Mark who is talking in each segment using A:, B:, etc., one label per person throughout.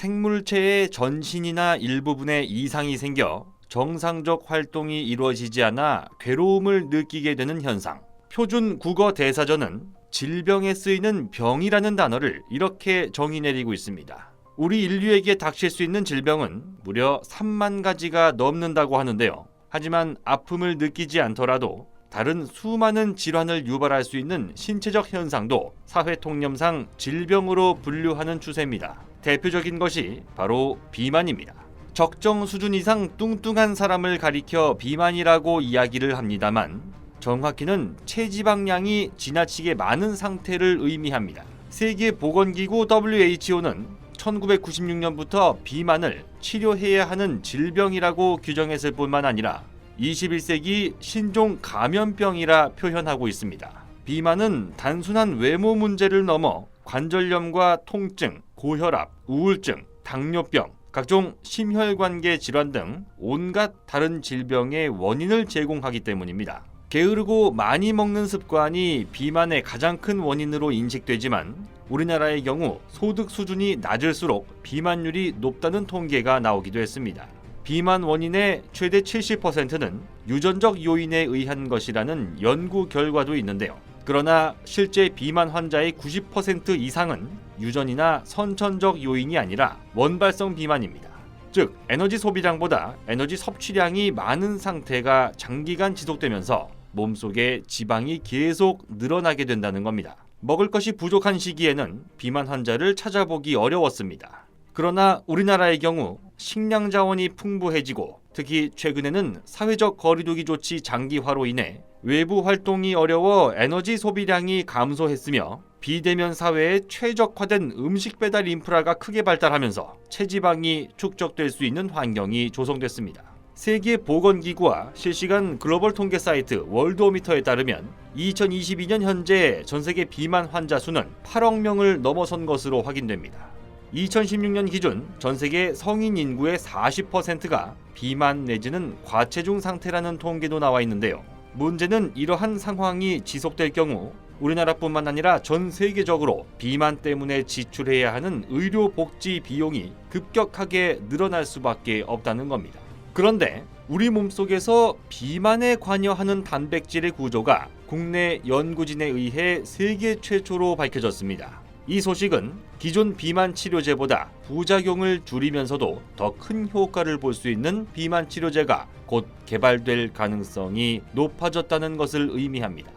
A: 생물체의 전신이나 일부분에 이상이 생겨 정상적 활동이 이루어지지 않아 괴로움을 느끼게 되는 현상. 표준 국어 대사전은 질병에 쓰이는 병이라는 단어를 이렇게 정의 내리고 있습니다. 우리 인류에게 닥칠 수 있는 질병은 무려 3만 가지가 넘는다고 하는데요. 하지만 아픔을 느끼지 않더라도 다른 수많은 질환을 유발할 수 있는 신체적 현상도 사회통념상 질병으로 분류하는 추세입니다. 대표적인 것이 바로 비만입니다. 적정 수준 이상 뚱뚱한 사람을 가리켜 비만이라고 이야기를 합니다만 정확히는 체지방량이 지나치게 많은 상태를 의미합니다. 세계보건기구 WHO는 1996년부터 비만을 치료해야 하는 질병이라고 규정했을 뿐만 아니라 21세기 신종 감염병이라 표현하고 있습니다. 비만은 단순한 외모 문제를 넘어 관절염과 통증, 고혈압, 우울증, 당뇨병, 각종 심혈관계 질환 등 온갖 다른 질병의 원인을 제공하기 때문입니다. 게으르고 많이 먹는 습관이 비만의 가장 큰 원인으로 인식되지만 우리나라의 경우 소득 수준이 낮을수록 비만율이 높다는 통계가 나오기도 했습니다. 비만 원인의 최대 70%는 유전적 요인에 의한 것이라는 연구 결과도 있는데요. 그러나 실제 비만 환자의 90% 이상은 유전이나 선천적 요인이 아니라 원발성 비만입니다. 즉, 에너지 소비량보다 에너지 섭취량이 많은 상태가 장기간 지속되면서 몸속에 지방이 계속 늘어나게 된다는 겁니다. 먹을 것이 부족한 시기에는 비만 환자를 찾아보기 어려웠습니다. 그러나 우리나라의 경우 식량 자원이 풍부해지고 특히 최근에는 사회적 거리두기 조치 장기화로 인해 외부 활동이 어려워 에너지 소비량이 감소했으며 비대면 사회에 최적화된 음식 배달 인프라가 크게 발달하면서 체지방이 축적될 수 있는 환경이 조성됐습니다. 세계보건기구와 실시간 글로벌 통계 사이트 월드오미터에 따르면 2022년 현재 전세계 비만 환자 수는 8억 명을 넘어선 것으로 확인됩니다. 2016년 기준 전세계 성인 인구의 40%가 비만 내지는 과체중 상태라는 통계도 나와 있는데요. 문제는 이러한 상황이 지속될 경우 우리나라뿐만 아니라 전 세계적으로 비만 때문에 지출해야 하는 의료 복지 비용이 급격하게 늘어날 수밖에 없다는 겁니다. 그런데 우리 몸속에서 비만에 관여하는 단백질의 구조가 국내 연구진에 의해 세계 최초로 밝혀졌습니다. 이 소식은 기존 비만 치료제보다 부작용을 줄이면서도 더 큰 효과를 볼 수 있는 비만 치료제가 곧 개발될 가능성이 높아졌다는 것을 의미합니다.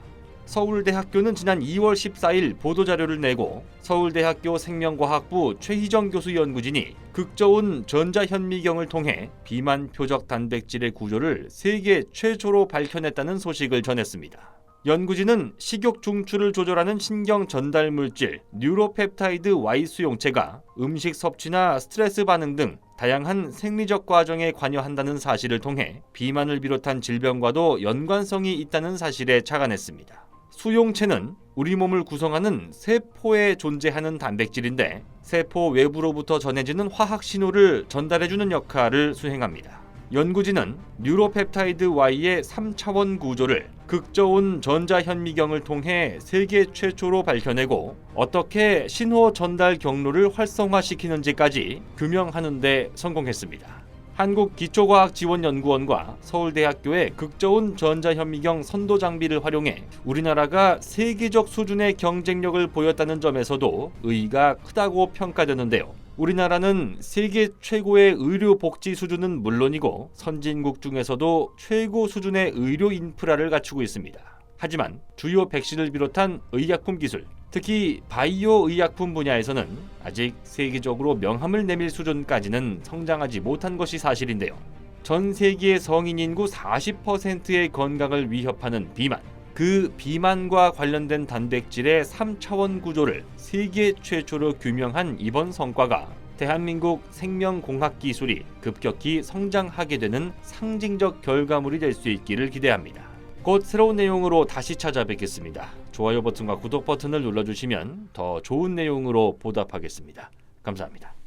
A: 서울대학교는 지난 2월 14일 보도자료를 내고 서울대학교 생명과학부 최희정 교수 연구진이 극저온 전자현미경을 통해 비만 표적 단백질의 구조를 세계 최초로 밝혀냈다는 소식을 전했습니다. 연구진은 식욕 중추를 조절하는 신경 전달 물질 뉴로펩타이드 Y 수용체가 음식 섭취나 스트레스 반응 등 다양한 생리적 과정에 관여한다는 사실을 통해 비만을 비롯한 질병과도 연관성이 있다는 사실에 착안했습니다. 수용체는 우리 몸을 구성하는 세포에 존재하는 단백질인데 세포 외부로부터 전해지는 화학 신호를 전달해주는 역할을 수행합니다. 연구진은 뉴로펩타이드 Y의 3차원 구조를 극저온 전자현미경을 통해 세계 최초로 밝혀내고 어떻게 신호 전달 경로를 활성화시키는지까지 규명하는 데 성공했습니다. 한국기초과학지원연구원과 서울대학교의 극저온 전자현미경 선도 장비를 활용해 우리나라가 세계적 수준의 경쟁력을 보였다는 점에서도 의의가 크다고 평가되는데요. 우리나라는 세계 최고의 의료 복지 수준은 물론이고 선진국 중에서도 최고 수준의 의료 인프라를 갖추고 있습니다. 하지만 주요 백신을 비롯한 의약품 기술, 특히 바이오 의약품 분야에서는 아직 세계적으로 명함을 내밀 수준까지는 성장하지 못한 것이 사실인데요. 전 세계의 성인 인구 40%의 건강을 위협하는 비만, 그 비만과 관련된 단백질의 3차원 구조를 세계 최초로 규명한 이번 성과가 대한민국 생명공학 기술이 급격히 성장하게 되는 상징적 결과물이 될 수 있기를 기대합니다. 곧 새로운 내용으로 다시 찾아뵙겠습니다. 좋아요 버튼과 구독 버튼을 눌러주시면 더 좋은 내용으로 보답하겠습니다. 감사합니다.